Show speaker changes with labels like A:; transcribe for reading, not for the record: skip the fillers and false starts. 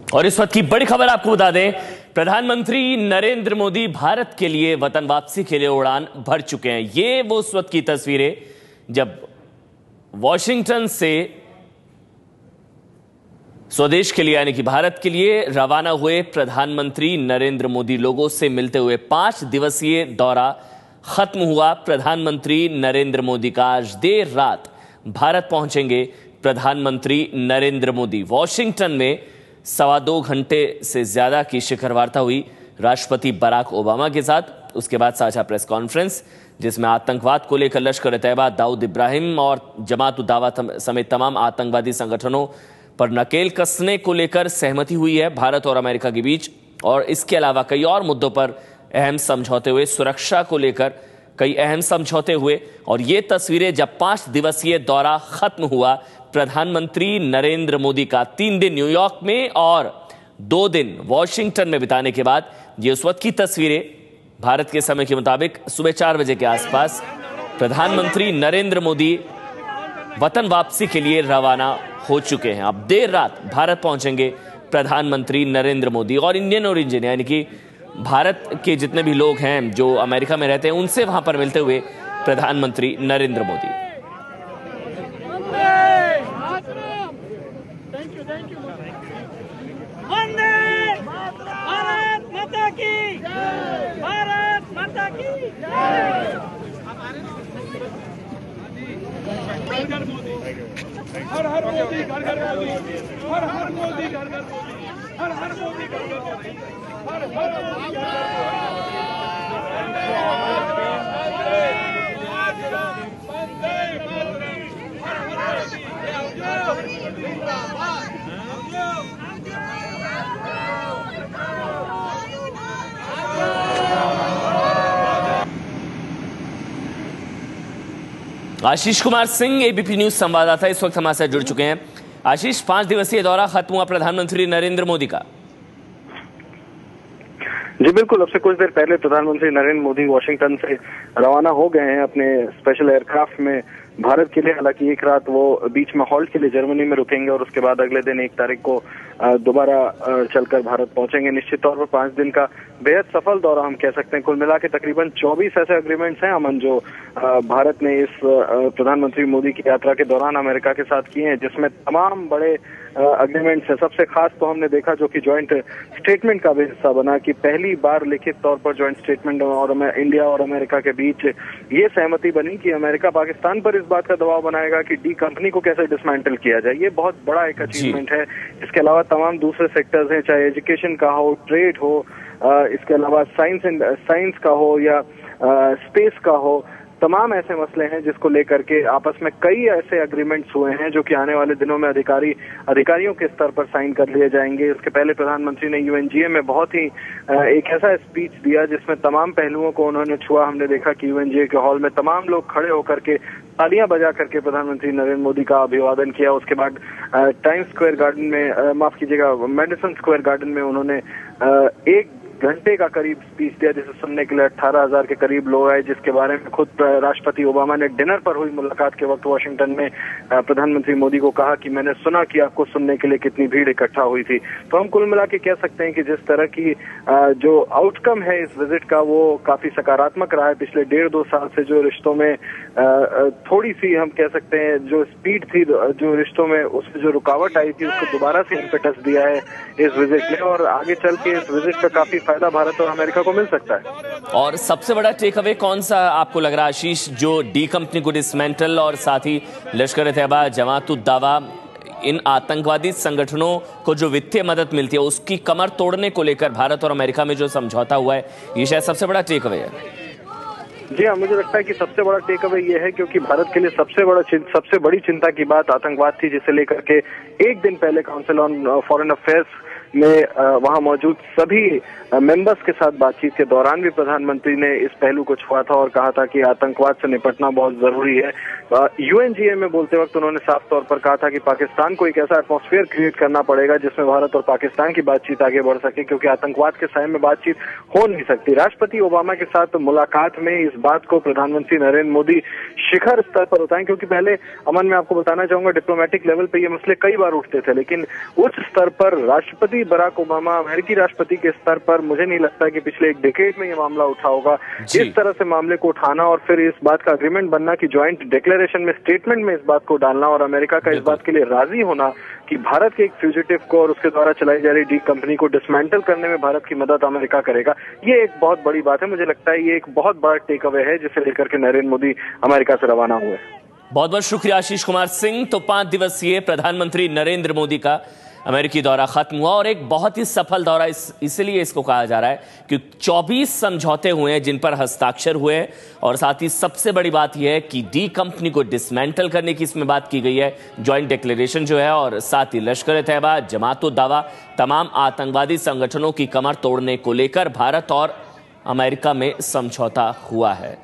A: और इस वक्त की बड़ी खबर आपको बता दें, प्रधानमंत्री नरेंद्र मोदी भारत के लिए वतन वापसी के लिए उड़ान भर चुके हैं। ये वो उस वक्त की तस्वीरें जब वॉशिंगटन से स्वदेश के लिए यानी कि भारत के लिए रवाना हुए प्रधानमंत्री नरेंद्र मोदी। लोगों से मिलते हुए 5 दिवसीय दौरा खत्म हुआ प्रधानमंत्री नरेंद्र मोदी का। आज देर रात भारत पहुंचेंगे प्रधानमंत्री नरेंद्र मोदी। वॉशिंगटन में 2.25 घंटे से ज्यादा की शिखर वार्ता हुई राष्ट्रपति बराक ओबामा के साथ। उसके बाद साझा प्रेस कॉन्फ्रेंस जिसमें आतंकवाद को लेकर लश्कर-ए-तैयबा, दाऊद इब्राहिम और जमात-उद-दावा समेत तमाम आतंकवादी संगठनों पर नकेल कसने को लेकर सहमति हुई है भारत और अमेरिका के बीच। और इसके अलावा कई और मुद्दों पर अहम समझौते हुए, सुरक्षा को लेकर कई अहम समझौते हुए। और ये तस्वीरें जब 5 दिवसीय दौरा खत्म हुआ प्रधानमंत्री नरेंद्र मोदी का 3 दिन न्यूयॉर्क में और 2 दिन वॉशिंगटन में बिताने के बाद, ये उस वक्त की तस्वीरें भारत के समय के मुताबिक सुबह 4 बजे के आसपास प्रधानमंत्री नरेंद्र मोदी वतन वापसी के लिए रवाना हो चुके हैं। अब देर रात भारत पहुंचेंगे प्रधानमंत्री नरेंद्र मोदी। और इंडियन ओरिजिन यानी कि भारत के जितने भी लोग हैं जो अमेरिका में रहते हैं, उनसे वहां पर मिलते हुए प्रधानमंत्री नरेंद्र मोदी।
B: भारत माता की जय, भारत माता की जय। घर घर मोदी, हर हर मोदी, घर घर मोदी, हर हर मोदी, घर घर मोदी, हर हर मोदी, घर घर मोदी, हर हर मोदी।
A: आशीष कुमार सिंह, एबीपी न्यूज संवाददाता, इस वक्त हमारे साथ जुड़ चुके हैं। आशीष, 5 दिवसीय दौरा खत्म हुआ प्रधानमंत्री नरेंद्र मोदी का।
C: जी बिल्कुल, अब से कुछ देर पहले प्रधानमंत्री नरेंद्र मोदी वॉशिंगटन से रवाना हो गए हैं अपने स्पेशल एयरक्राफ्ट में भारत के लिए। हालांकि एक रात वो बीच में हॉल्ट के लिए जर्मनी में रुकेंगे और उसके बाद अगले दिन 1 तारीख को दोबारा चलकर भारत पहुंचेंगे। निश्चित तौर पर 5 दिन का बेहद सफल दौरा हम कह सकते हैं। कुल मिला के तकरीबन 24 ऐसे अग्रीमेंट्स हैं अमन जो भारत ने इस प्रधानमंत्री मोदी की यात्रा के दौरान अमेरिका के साथ किए हैं, जिसमें तमाम बड़े अग्रीमेंट्स है। सबसे खास तो हमने देखा जो कि ज्वाइंट स्टेटमेंट का भी हिस्सा बना कि पहली बार लिखित तौर पर ज्वाइंट स्टेटमेंट और इंडिया और अमेरिका के बीच ये सहमति बनी कि अमेरिका पाकिस्तान पर इस बात का दबाव बनाएगा कि डी कंपनी को कैसे डिसमेंटल किया जाए। ये बहुत बड़ा एक अचीवमेंट है। इसके अलावा तमाम दूसरे सेक्टर्स हैं, चाहे एजुकेशन का हो, ट्रेड हो, इसके अलावा साइंस का हो या स्पेस का हो, तमाम ऐसे मसले हैं जिसको लेकर के आपस में कई ऐसे अग्रीमेंट्स हुए हैं जो कि आने वाले दिनों में अधिकारियों के स्तर पर साइन कर लिए जाएंगे। इसके पहले प्रधानमंत्री ने यूएनजीए में बहुत ही एक ऐसा स्पीच दिया जिसमें तमाम पहलुओं को उन्होंने छुआ। हमने देखा कि यूएनजीए के हॉल में तमाम लोग खड़े होकर के तालियां बजा करके प्रधानमंत्री नरेंद्र मोदी का अभिवादन किया। उसके बाद टाइम्स स्क्वायर गार्डन में, माफ कीजिएगा, मैडिसन स्क्वायर गार्डन में उन्होंने 1 घंटे का करीब स्पीच दिया जिसे सुनने के लिए 18,000 के करीब लोग आए, जिसके बारे में खुद राष्ट्रपति ओबामा ने डिनर पर हुई मुलाकात के वक्त वॉशिंगटन में प्रधानमंत्री मोदी को कहा कि मैंने सुना कि आपको सुनने के लिए कितनी भीड़ इकट्ठा हुई थी। तो हम कुल मिला के कह सकते हैं कि जिस तरह की जो आउटकम है इस विजिट का वो काफी सकारात्मक रहा है। पिछले 1.5-2 साल से जो रिश्तों में थोड़ी सी हम कह सकते हैं जो स्पीड थी जो रिश्तों में, उसमें जो रुकावट आई थी उसको दोबारा से इम्पेटस दिया है इस विजिट ने। और आगे चल के इस विजिट का काफी फायदा भारत और अमेरिका को मिल सकता है।
A: और सबसे बड़ा टेक अवे कौन सा आपको लग रहा है आशीष, जो डी कंपनी को डिसमेंटल और साथ ही लश्कर-ए-तैयबा, जमात-उद-दावा, इन आतंकवादी संगठनों को जो वित्तीय मदद मिलती है उसकी कमर तोड़ने को लेकर भारत और अमेरिका में जो समझौता हुआ है, ये शायद सबसे बड़ा टेक अवे है।
C: जी हाँ, मुझे लगता है कि सबसे बड़ा टेक अवे ये है क्योंकि भारत के लिए सबसे बड़ी चिंता की बात आतंकवाद थी, जिसे लेकर के 1 दिन पहले काउंसिल ऑन फॉरेन अफेयर्स में वहां मौजूद सभी मेंबर्स के साथ बातचीत के दौरान भी प्रधानमंत्री ने इस पहलू को छुआ था और कहा था कि आतंकवाद से निपटना बहुत जरूरी है। यूएनजीए में बोलते वक्त उन्होंने साफ तौर पर कहा था कि पाकिस्तान को एक ऐसा एटमॉस्फेयर क्रिएट करना पड़ेगा जिसमें भारत और पाकिस्तान की बातचीत आगे बढ़ सके, क्योंकि आतंकवाद के साय में बातचीत हो नहीं सकती। राष्ट्रपति ओबामा के साथ मुलाकात में इस बात को प्रधानमंत्री नरेंद्र मोदी शिखर स्तर पर उठाएं, क्योंकि पहले अमन मैं आपको बताना चाहूंगा डिप्लोमेटिक लेवल पे ये मसले कई बार उठते थे, लेकिन उच्च स्तर पर राष्ट्रपति राष्ट्रपति बराक ओबामा अमेरिकी राष्ट्रपति के स्तर पर मुझे नहीं लगता कि पिछले एक डिकेड में ये मामला उठा होगा। इस तरह से मामले को उठाना और फिर इस बात का अग्रीमेंट बनना कि ज्वाइंट डिक्लेरेशन में, स्टेटमेंट में इस बात को डालना और अमेरिका का इस बात के लिए राजी होना कि भारत के एक फ्यूजिटिव को और उसके द्वारा चलाई जा रही डी कंपनी को डिसमेंटल करने में भारत की मदद अमेरिका करेगा, ये एक बहुत बड़ी बात है। मुझे लगता है ये एक बहुत बड़ा टेक अवे है जिसे लेकर के नरेंद्र मोदी अमेरिका से रवाना हुए।
A: बहुत बहुत शुक्रिया आशीष कुमार सिंह। तो 5 दिवसीय प्रधानमंत्री नरेंद्र मोदी का अमेरिकी दौरा खत्म हुआ और एक बहुत ही सफल दौरा इसलिए इसको कहा जा रहा है कि 24 समझौते हुए हैं जिन पर हस्ताक्षर हुए हैं और साथ ही सबसे बड़ी बात यह है कि डी कंपनी को डिसमेंटल करने की इसमें बात की गई है, ज्वाइंट डिक्लेरेशन जो है, और साथ ही लश्कर-ए-तैयबा, जमात-उद-दावा, तमाम आतंकवादी संगठनों की कमर तोड़ने को लेकर भारत और अमेरिका में समझौता हुआ है।